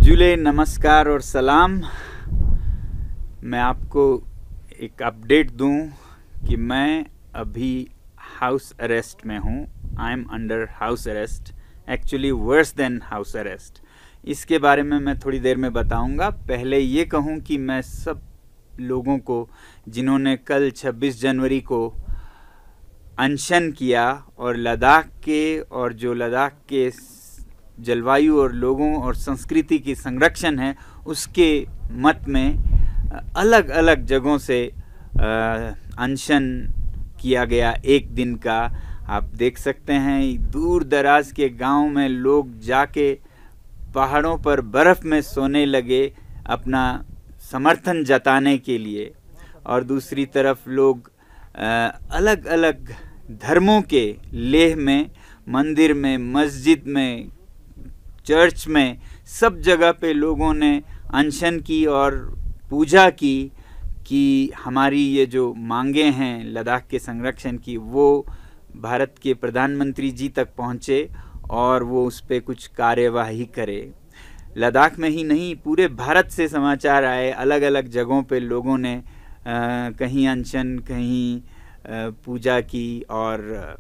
जुले नमस्कार और सलाम। मैं आपको एक अपडेट दूं कि मैं अभी हाउस अरेस्ट में हूं। I am under house arrest, actually worse than house arrest. इसके बारे में मैं थोड़ी देर में बताऊंगा। पहले ये कहूं कि मैं सब लोगों को जिन्होंने कल 26 जनवरी को अनशन किया और लद्दाख के जलवायु और लोगों और संस्कृति की संरक्षण है, उसके मत में अलग अलग जगहों से अनशन किया गया एक दिन का। आप देख सकते हैं दूर दराज के गांव में लोग जाके पहाड़ों पर बर्फ़ में सोने लगे अपना समर्थन जताने के लिए, और दूसरी तरफ लोग अलग अलग धर्मों के लेह में, मंदिर में, मस्जिद में, चर्च में, सब जगह पे लोगों ने अनशन की और पूजा की कि हमारी ये जो मांगे हैं लद्दाख के संरक्षण की, वो भारत के प्रधानमंत्री जी तक पहुँचे और वो उस पर कुछ कार्यवाही करे। लद्दाख में ही नहीं, पूरे भारत से समाचार आए, अलग अलग जगहों पे लोगों ने कहीं अनशन, कहीं पूजा की और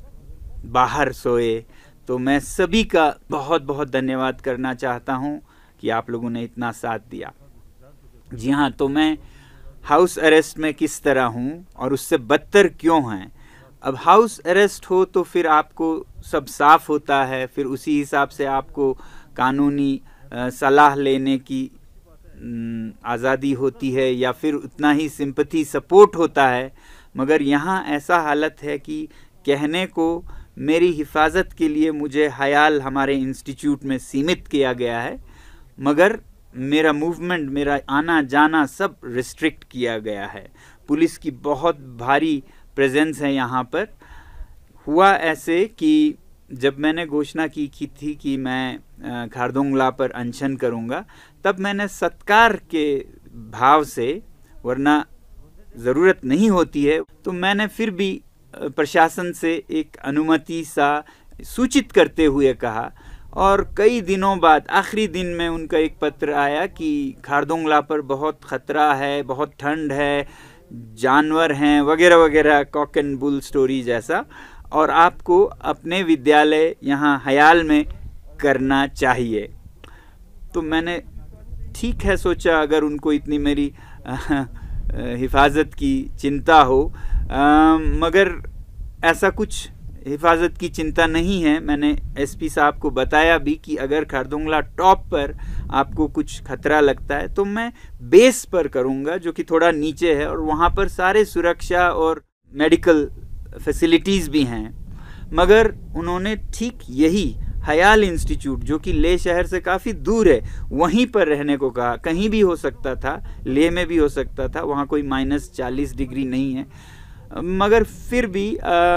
बाहर सोए। तो मैं सभी का बहुत बहुत धन्यवाद करना चाहता हूं कि आप लोगों ने इतना साथ दिया। जी हाँ, तो मैं हाउस अरेस्ट में किस तरह हूं और उससे बदतर क्यों हैं। अब हाउस अरेस्ट हो तो फिर आपको सब साफ होता है, फिर उसी हिसाब से आपको कानूनी सलाह लेने की आज़ादी होती है या फिर उतना ही सिंपैथी सपोर्ट होता है। मगर यहाँ ऐसा हालत है कि कहने को मेरी हिफाजत के लिए मुझे हयाल हमारे इंस्टीट्यूट में सीमित किया गया है, मगर मेरा मूवमेंट, मेरा आना जाना सब रिस्ट्रिक्ट किया गया है। पुलिस की बहुत भारी प्रेजेंस है यहाँ पर। हुआ ऐसे कि जब मैंने घोषणा की थी कि मैं खारदुंगला पर अनशन करूँगा, तब मैंने सत्कार के भाव से, वरना ज़रूरत नहीं होती है, तो मैंने फिर भी प्रशासन से एक अनुमति सा सूचित करते हुए कहा। और कई दिनों बाद आखिरी दिन में उनका एक पत्र आया कि खारदुंगला पर बहुत ख़तरा है, बहुत ठंड है, जानवर हैं वगैरह वगैरह, कॉक एंड बुल स्टोरी जैसा, और आपको अपने विद्यालय यहाँ हयाल में करना चाहिए। तो मैंने ठीक है सोचा, अगर उनको इतनी मेरी हिफाजत की चिंता हो, मगर ऐसा कुछ हिफाजत की चिंता नहीं है। मैंने एसपी साहब को बताया भी कि अगर खारदुंगला टॉप पर आपको कुछ खतरा लगता है तो मैं बेस पर करूंगा, जो कि थोड़ा नीचे है, और वहाँ पर सारे सुरक्षा और मेडिकल फैसिलिटीज़ भी हैं। मगर उन्होंने ठीक यही हयाल इंस्टीट्यूट, जो कि लेह शहर से काफ़ी दूर है, वहीं पर रहने को कहा। कहीं भी हो सकता था, लेह में भी हो सकता था, वहाँ कोई -40 डिग्री नहीं है। मगर फिर भी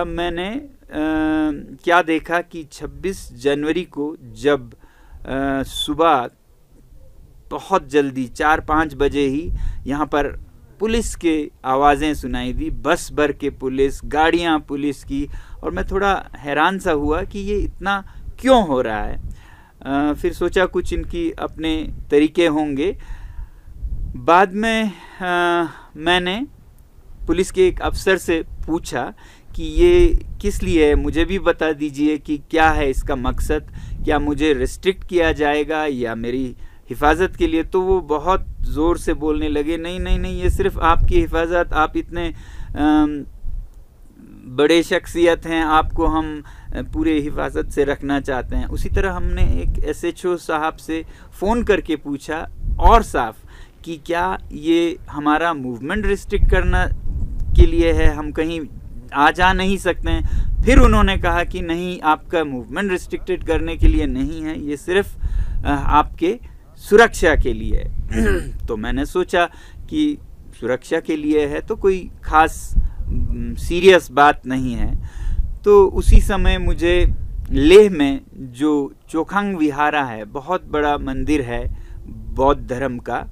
मैंने क्या देखा कि 26 जनवरी को जब सुबह बहुत जल्दी 4-5 बजे ही यहाँ पर पुलिस के आवाज़ें सुनाई दी, बस भर के पुलिस, गाड़ियाँ पुलिस की, और मैं थोड़ा हैरान सा हुआ कि ये इतना क्यों हो रहा है। फिर सोचा कुछ इनकी अपने तरीके होंगे। बाद में मैंने पुलिस के एक अफसर से पूछा कि ये किस लिए है, मुझे भी बता दीजिए कि क्या है इसका मकसद, क्या मुझे रिस्ट्रिक्ट किया जाएगा या मेरी हिफाजत के लिए। तो वो बहुत ज़ोर से बोलने लगे, नहीं नहीं नहीं, ये सिर्फ आपकी हिफाजत, आप इतने बड़े शख्सियत हैं, आपको हम पूरे हिफाजत से रखना चाहते हैं। उसी तरह हमने एक SHO साहब से फ़ोन करके पूछा और साफ कि क्या ये हमारा मूवमेंट रिस्ट्रिक्ट करना के लिए है, हम कहीं आ जा नहीं सकते हैं। फिर उन्होंने कहा कि नहीं, आपका मूवमेंट रिस्ट्रिक्टेड करने के लिए नहीं है, ये सिर्फ आपके सुरक्षा के लिए है। तो मैंने सोचा कि सुरक्षा के लिए है तो कोई ख़ास सीरियस बात नहीं है। तो उसी समय मुझे लेह में जो चोखांग विहारा है, बहुत बड़ा मंदिर है बौद्ध धर्म का,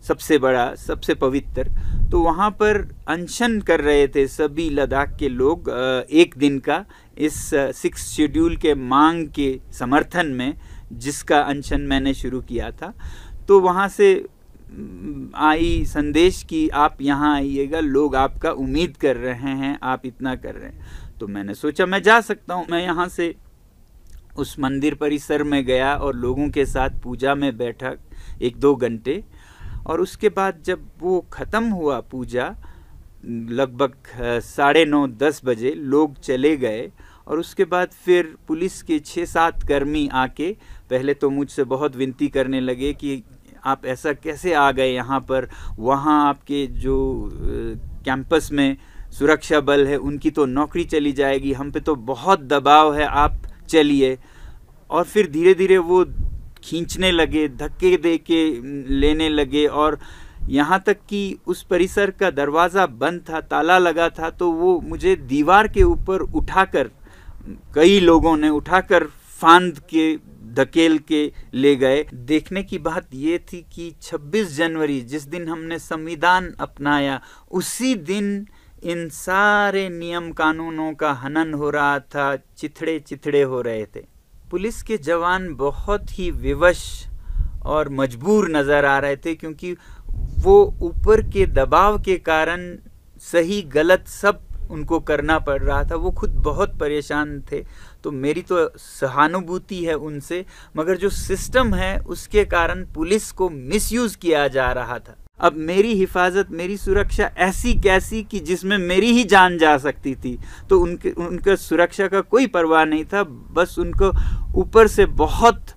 सबसे बड़ा, सबसे पवित्र, तो वहाँ पर अनशन कर रहे थे सभी लद्दाख के लोग एक दिन का, इस 6 शेड्यूल के मांग के समर्थन में, जिसका अनशन मैंने शुरू किया था। तो वहाँ से आई संदेश कि आप यहाँ आइएगा, लोग आपका उम्मीद कर रहे हैं, आप इतना कर रहे हैं। तो मैंने सोचा मैं जा सकता हूँ। मैं यहाँ से उस मंदिर परिसर में गया और लोगों के साथ पूजा में बैठा 1-2 घंटे, और उसके बाद जब वो ख़त्म हुआ पूजा, लगभग 9:30-10 बजे लोग चले गए, और उसके बाद फिर पुलिस के 6-7 कर्मी आके पहले तो मुझसे बहुत विनती करने लगे कि आप ऐसा कैसे आ गए यहाँ पर, वहाँ आपके जो कैंपस में सुरक्षा बल है उनकी तो नौकरी चली जाएगी, हम पे तो बहुत दबाव है, आप चलिए। और फिर धीरे धीरे वो खींचने लगे, धक्के दे के लेने लगे, और यहाँ तक कि उस परिसर का दरवाज़ा बंद था, ताला लगा था, तो वो मुझे दीवार के ऊपर उठाकर, कई लोगों ने उठाकर फांद के धकेल के ले गए। देखने की बात ये थी कि 26 जनवरी जिस दिन हमने संविधान अपनाया, उसी दिन इन सारे नियम कानूनों का हनन हो रहा था, चिथड़े चिथड़े हो रहे थे। पुलिस के जवान बहुत ही विवश और मजबूर नज़र आ रहे थे, क्योंकि वो ऊपर के दबाव के कारण सही गलत सब उनको करना पड़ रहा था। वो खुद बहुत परेशान थे। तो मेरी तो सहानुभूति है उनसे, मगर जो सिस्टम है उसके कारण पुलिस को मिसयूज़ किया जा रहा था। अब मेरी हिफाजत, मेरी सुरक्षा ऐसी कैसी कि जिसमें मेरी ही जान जा सकती थी, तो उनका सुरक्षा का कोई परवाह नहीं था। बस उनको ऊपर से बहुत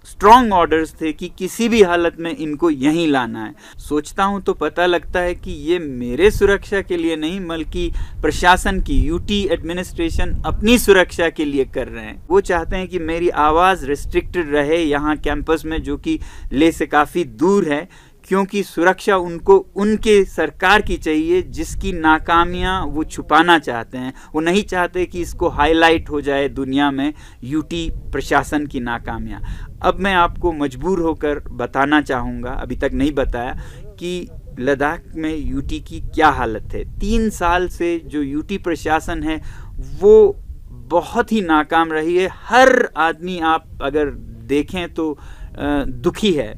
स्ट्रॉन्ग ऑर्डर्स थे कि किसी भी हालत में इनको यहीं लाना है। सोचता हूँ तो पता लगता है कि ये मेरे सुरक्षा के लिए नहीं, बल्कि प्रशासन की, यूटी एडमिनिस्ट्रेशन अपनी सुरक्षा के लिए कर रहे हैं। वो चाहते हैं कि मेरी आवाज़ रिस्ट्रिक्टेड रहे यहाँ कैंपस में, जो कि ले से काफ़ी दूर है, क्योंकि सुरक्षा उनको उनके सरकार की चाहिए जिसकी नाकामियां वो छुपाना चाहते हैं। वो नहीं चाहते कि इसको हाईलाइट हो जाए दुनिया में यूटी प्रशासन की नाकामियां। अब मैं आपको मजबूर होकर बताना चाहूँगा, अभी तक नहीं बताया, कि लद्दाख में यूटी की क्या हालत है। 3 साल से जो यूटी प्रशासन है वो बहुत ही नाकाम रही है। हर आदमी आप अगर देखें तो दुखी है।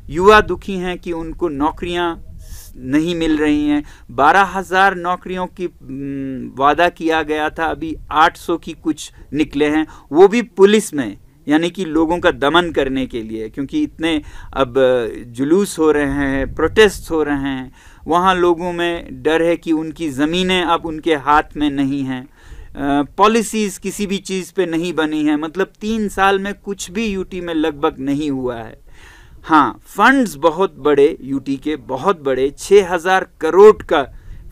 युवा दुखी हैं कि उनको नौकरियां नहीं मिल रही हैं। 12,000 नौकरियों की वादा किया गया था, अभी 800 की कुछ निकले हैं, वो भी पुलिस में, यानी कि लोगों का दमन करने के लिए, क्योंकि इतने अब जुलूस हो रहे हैं, प्रोटेस्ट हो रहे हैं। वहाँ लोगों में डर है कि उनकी ज़मीनें अब उनके हाथ में नहीं हैं, पॉलिसीज़ किसी भी चीज़ पे नहीं बनी हैं। मतलब 3 साल में कुछ भी यूटी में लगभग नहीं हुआ है। हाँ, फंड्स बहुत बड़े, यूटी के बहुत बड़े, 6,000 करोड़ का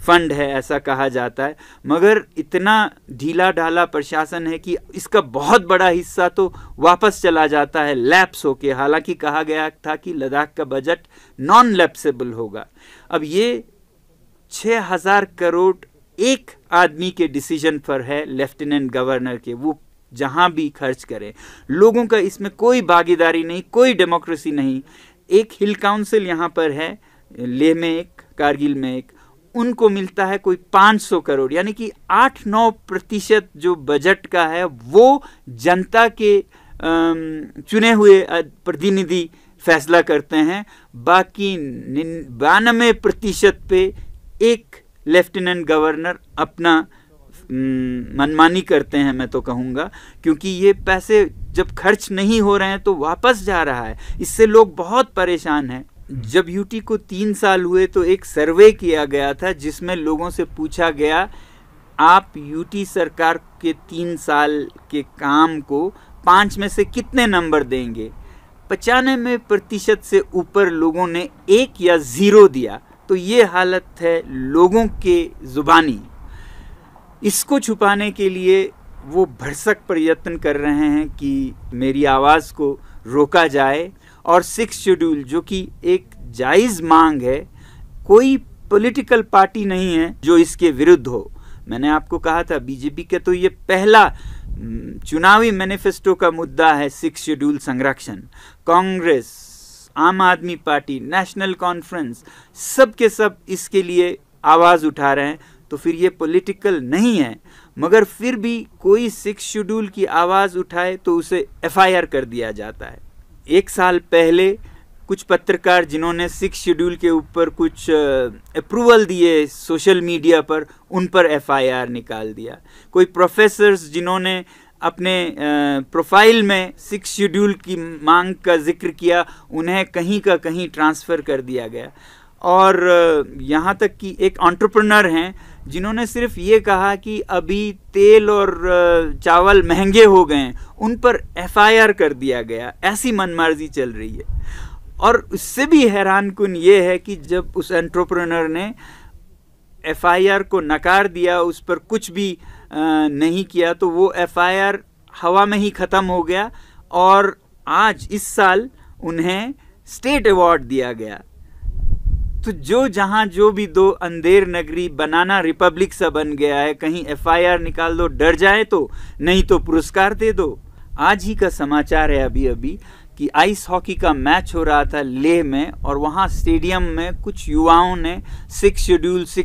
फंड है ऐसा कहा जाता है, मगर इतना ढीला ढाला प्रशासन है कि इसका बहुत बड़ा हिस्सा तो वापस चला जाता है लैप्स होके। हालांकि कहा गया था कि लद्दाख का बजट नॉन लैप्सेबल होगा। अब ये 6,000 करोड़ एक आदमी के डिसीजन पर है, लेफ्टिनेंट गवर्नर के, वो जहां भी खर्च करें। लोगों का इसमें कोई भागीदारी नहीं, कोई डेमोक्रेसी नहीं। एक हिल काउंसिल यहाँ पर है, लेह में एक, कारगिल में एक, उनको मिलता है कोई 500 करोड़, यानी कि 8-9% जो बजट का है वो जनता के चुने हुए प्रतिनिधि फैसला करते हैं। बाकी 92% पे एक लेफ्टिनेंट गवर्नर अपना मनमानी करते हैं, मैं तो कहूँगा, क्योंकि ये पैसे जब खर्च नहीं हो रहे हैं तो वापस जा रहा है। इससे लोग बहुत परेशान हैं। जब यूटी को 3 साल हुए तो एक सर्वे किया गया था जिसमें लोगों से पूछा गया, आप यूटी सरकार के 3 साल के काम को 5 में से कितने नंबर देंगे। 95% से ऊपर लोगों ने 1 या 0 दिया। तो ये हालत है लोगों के जुबानी। इसको छुपाने के लिए वो भरसक प्रयत्न कर रहे हैं कि मेरी आवाज़ को रोका जाए। और 6 शेड्यूल जो कि एक जायज़ मांग है, कोई पॉलिटिकल पार्टी नहीं है जो इसके विरुद्ध हो। मैंने आपको कहा था बीजेपी के तो ये पहला चुनावी मैनिफेस्टो का मुद्दा है 6 शेड्यूल संरक्षण। कांग्रेस, आम आदमी पार्टी, नेशनल कॉन्फ्रेंस, सब के सब इसके लिए आवाज़ उठा रहे हैं। तो फिर ये पॉलिटिकल नहीं है, मगर फिर भी कोई 6 शेड्यूल की आवाज़ उठाए तो उसे FIR कर दिया जाता है। 1 साल पहले कुछ पत्रकार जिन्होंने 6 शेड्यूल के ऊपर कुछ अप्रूवल दिए सोशल मीडिया पर, उन पर FIR निकाल दिया। कोई प्रोफेसर्स जिन्होंने अपने प्रोफाइल में 6 शेड्यूल की मांग का जिक्र किया, उन्हें कहीं का कहीं ट्रांसफ़र कर दिया गया। और यहाँ तक कि एक एंटरप्रेन्योर हैं जिन्होंने सिर्फ ये कहा कि अभी तेल और चावल महंगे हो गए हैं, उन पर FIR कर दिया गया। ऐसी मनमर्जी चल रही है। और उससे भी हैरानकुन ये है कि जब उस एंटरप्रेन्योर ने FIR को नकार दिया, उस पर कुछ भी नहीं किया, तो वो FIR हवा में ही ख़त्म हो गया और आज इस साल उन्हें स्टेट अवार्ड दिया गया। तो जहाँ जो भी दो अंधेर नगरी बनाना रिपब्लिक सा बन गया है, कहीं FIR निकाल दो डर जाए तो, नहीं तो पुरस्कार दे दो। आज ही का समाचार है अभी अभी कि आइस हॉकी का मैच हो रहा था लेह में, और वहाँ स्टेडियम में कुछ युवाओं ने 6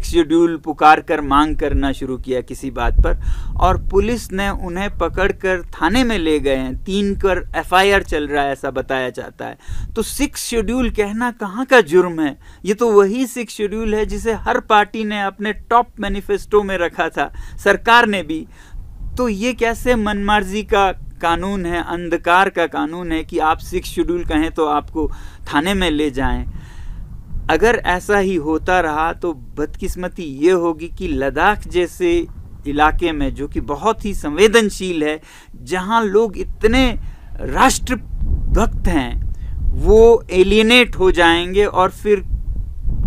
शेड्यूल पुकार कर मांग करना शुरू किया किसी बात पर, और पुलिस ने उन्हें पकड़कर थाने में ले गए हैं। 3 पर FIR चल रहा है ऐसा बताया जाता है। तो 6 शेड्यूल कहना कहाँ का जुर्म है? ये तो वही 6 शेड्यूल है जिसे हर पार्टी ने अपने टॉप मैनिफेस्टो में रखा था, सरकार ने भी। तो ये कैसे मनमर्जी का कानून है, अंधकार का कानून है कि आप 6 शेड्यूल कहें तो आपको थाने में ले जाएं। अगर ऐसा ही होता रहा तो बदकिस्मती ये होगी कि लद्दाख जैसे इलाके में, जो कि बहुत ही संवेदनशील है, जहां लोग इतने राष्ट्रभक्त हैं, वो एलियनेट हो जाएंगे और फिर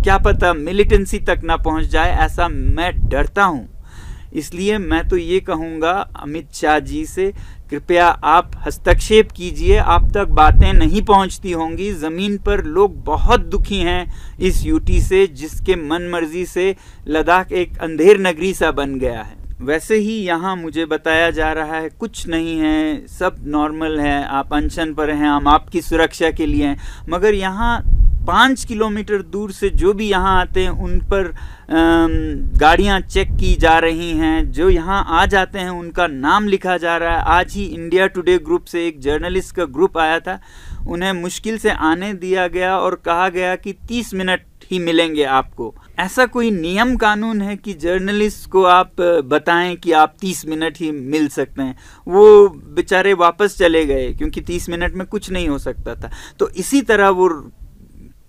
क्या पता मिलिटेंसी तक ना पहुंच जाए, ऐसा मैं डरता हूं। इसलिए मैं तो ये कहूँगा अमित शाह जी से, कृपया आप हस्तक्षेप कीजिए। आप तक बातें नहीं पहुंचती होंगी। ज़मीन पर लोग बहुत दुखी हैं इस यूटी से, जिसके मन मर्जी से लद्दाख एक अंधेर नगरी सा बन गया है। वैसे ही यहाँ मुझे बताया जा रहा है कुछ नहीं है, सब नॉर्मल है, आप अनशन पर हैं, हम आपकी सुरक्षा के लिए हैं। मगर यहाँ 5 किलोमीटर दूर से जो भी यहाँ आते हैं उन पर गाड़ियाँ चेक की जा रही हैं। जो यहाँ आ जाते हैं उनका नाम लिखा जा रहा है। आज ही इंडिया टुडे ग्रुप से एक जर्नलिस्ट का ग्रुप आया था, उन्हें मुश्किल से आने दिया गया और कहा गया कि 30 मिनट ही मिलेंगे आपको। ऐसा कोई नियम कानून है कि जर्नलिस्ट को आप बताएं कि आप 30 मिनट ही मिल सकते हैं? वो बेचारे वापस चले गए क्योंकि 30 मिनट में कुछ नहीं हो सकता था। तो इसी तरह वो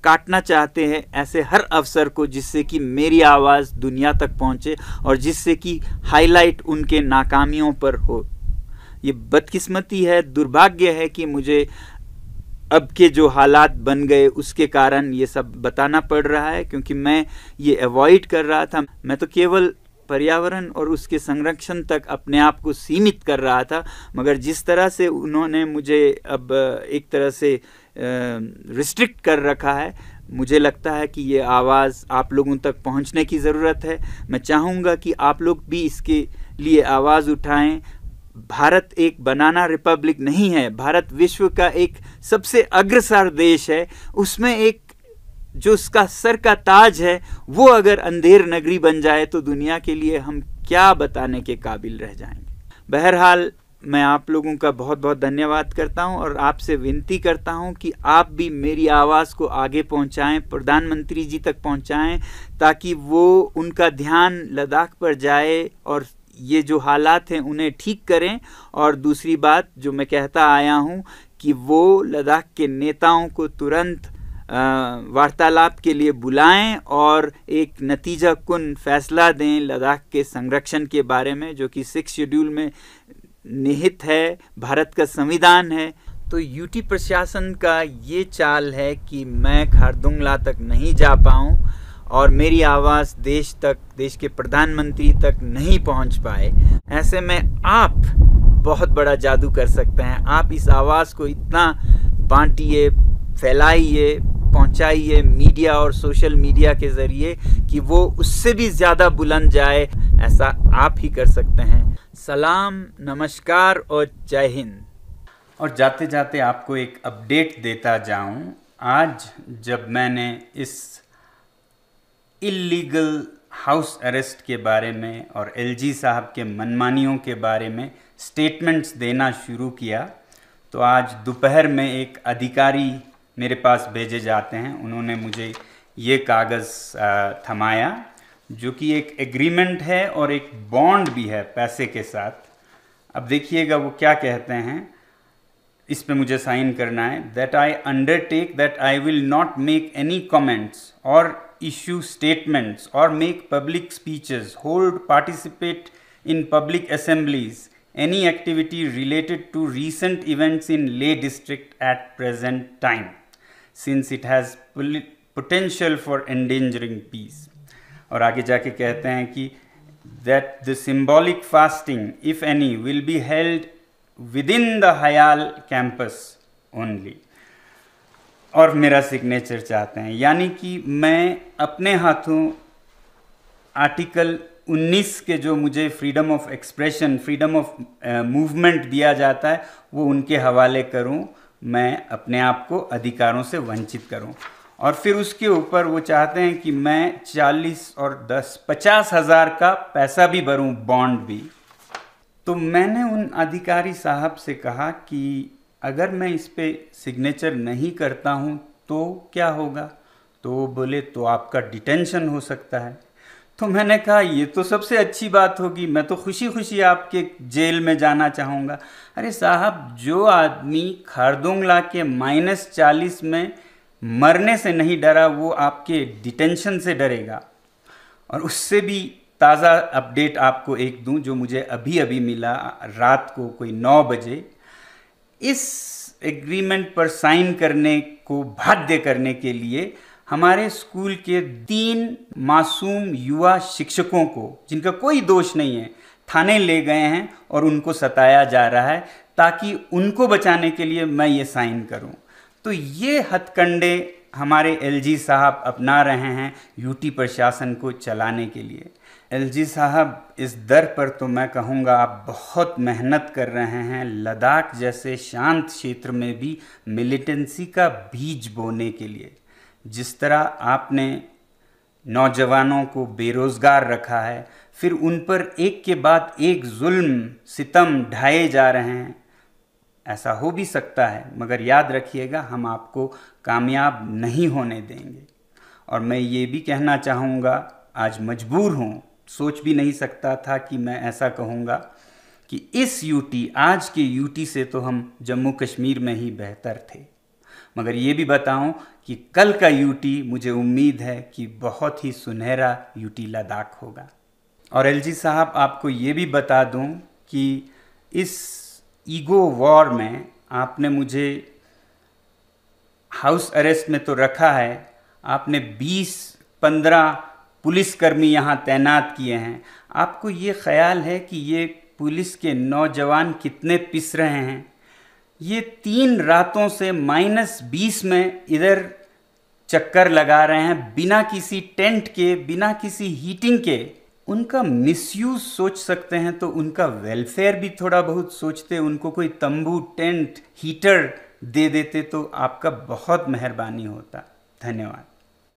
काटना चाहते हैं ऐसे हर अवसर को, जिससे कि मेरी आवाज़ दुनिया तक पहुंचे और जिससे कि हाईलाइट उनके नाकामियों पर हो। ये बदकिस्मती है, दुर्भाग्य है कि मुझे अब के जो हालात बन गए उसके कारण ये सब बताना पड़ रहा है, क्योंकि मैं ये अवॉइड कर रहा था। मैं तो केवल पर्यावरण और उसके संरक्षण तक अपने आप को सीमित कर रहा था, मगर जिस तरह से उन्होंने मुझे अब एक तरह से रिस्ट्रिक्ट कर रखा है, मुझे लगता है कि ये आवाज़ आप लोगों तक पहुंचने की ज़रूरत है। मैं चाहूँगा कि आप लोग भी इसके लिए आवाज़ उठाएं। भारत एक बनाना रिपब्लिक नहीं है, भारत विश्व का एक सबसे अग्रसर देश है। उसमें एक जो उसका सर का ताज है, वो अगर अंधेर नगरी बन जाए तो दुनिया के लिए हम क्या बताने के काबिल रह जाएंगे। बहरहाल मैं आप लोगों का बहुत बहुत धन्यवाद करता हूं और आपसे विनती करता हूं कि आप भी मेरी आवाज़ को आगे पहुंचाएं, प्रधानमंत्री जी तक पहुंचाएं, ताकि वो उनका ध्यान लद्दाख पर जाए और ये जो हालात हैं उन्हें ठीक करें। और दूसरी बात जो मैं कहता आया हूं कि वो लद्दाख के नेताओं को तुरंत वार्तालाप के लिए बुलाएं और एक नतीजा कुन फैसला दें लद्दाख के संरक्षण के बारे में, जो कि 6 शेड्यूल में निहित है, भारत का संविधान है। तो यूटी प्रशासन का ये चाल है कि मैं खारदुंगला तक नहीं जा पाऊँ और मेरी आवाज़ देश तक, देश के प्रधानमंत्री तक नहीं पहुंच पाए। ऐसे में आप बहुत बड़ा जादू कर सकते हैं। आप इस आवाज़ को इतना बांटिए, फैलाइए, पहुंचाइए मीडिया और सोशल मीडिया के ज़रिए कि वो उससे भी ज़्यादा बुलंद जाए। ऐसा आप ही कर सकते हैं। सलाम, नमस्कार और जय हिंद। और जाते जाते आपको एक अपडेट देता जाऊं। आज जब मैंने इस इल्लीगल हाउस अरेस्ट के बारे में और एलजी साहब के मनमानियों के बारे में स्टेटमेंट्स देना शुरू किया, तो आज दोपहर में एक अधिकारी मेरे पास भेजे जाते हैं। उन्होंने मुझे ये कागज़ थमाया जो कि एक एग्रीमेंट है और एक बॉन्ड भी है पैसे के साथ। अब देखिएगा वो क्या कहते हैं, इस पे मुझे साइन करना है। That I undertake that I will not make any comments और इशू स्टेटमेंट्स और make public speeches, hold participate in public assemblies, any activity related to recent events in Leh district at present time, since it has potential for endangering peace. और आगे जाके कहते हैं कि that the symbolic fasting, if any, will be held within the Hayal campus only. और मेरा signature चाहते हैं, यानी कि मैं अपने हाथों आर्टिकल 19 के जो मुझे freedom of expression, freedom of movement दिया जाता है वो उनके हवाले करूं, मैं अपने आप को अधिकारों से वंचित करूं। और फिर उसके ऊपर वो चाहते हैं कि मैं 40 और 10 50 हज़ार का पैसा भी भरूं, बॉन्ड भी। तो मैंने उन अधिकारी साहब से कहा कि अगर मैं इस पे सिग्नेचर नहीं करता हूं तो क्या होगा? तो वो बोले तो आपका डिटेंशन हो सकता है। तो मैंने कहा ये तो सबसे अच्छी बात होगी, मैं तो खुशी खुशी आपके जेल में जाना चाहूँगा। अरे साहब, जो आदमी खारदोंगला के -40 में मरने से नहीं डरा वो आपके डिटेंशन से डरेगा। और उससे भी ताज़ा अपडेट आपको एक दूं जो मुझे अभी अभी मिला रात को कोई 9 बजे। इस एग्रीमेंट पर साइन करने को बाध्य करने के लिए हमारे स्कूल के 3 मासूम युवा शिक्षकों को, जिनका कोई दोष नहीं है, थाने ले गए हैं और उनको सताया जा रहा है ताकि उनको बचाने के लिए मैं ये साइन करूं। तो ये हथकंडे हमारे एलजी साहब अपना रहे हैं यूटी प्रशासन को चलाने के लिए। एलजी साहब, इस दर पर तो मैं कहूँगा आप बहुत मेहनत कर रहे हैं लद्दाख जैसे शांत क्षेत्र में भी मिलिटेंसी का बीज बोने के लिए। जिस तरह आपने नौजवानों को बेरोज़गार रखा है, फिर उन पर एक के बाद एक जुल्म सितम ढाए जा रहे हैं, ऐसा हो भी सकता है, मगर याद रखिएगा हम आपको कामयाब नहीं होने देंगे। और मैं ये भी कहना चाहूँगा, आज मजबूर हूँ, सोच भी नहीं सकता था कि मैं ऐसा कहूँगा कि इस यूटी, आज के यूटी से तो हम जम्मू कश्मीर में ही बेहतर थे, मगर ये भी बताऊं कि कल का यूटी मुझे उम्मीद है कि बहुत ही सुनहरा यूटी लद्दाख होगा। और एलजी साहब, आपको ये भी बता दूं कि इस ईगो वॉर में आपने मुझे हाउस अरेस्ट में तो रखा है, आपने 20-15 पुलिसकर्मी यहाँ तैनात किए हैं। आपको ये ख्याल है कि ये पुलिस के नौजवान कितने पिस रहे हैं? ये 3 रातों से -20 में इधर चक्कर लगा रहे हैं, बिना किसी टेंट के, बिना किसी हीटिंग के। उनका मिसयूज सोच सकते हैं तो उनका वेलफेयर भी थोड़ा बहुत सोचते, उनको कोई तंबू, टेंट, हीटर दे देते तो आपका बहुत मेहरबानी होता। धन्यवाद।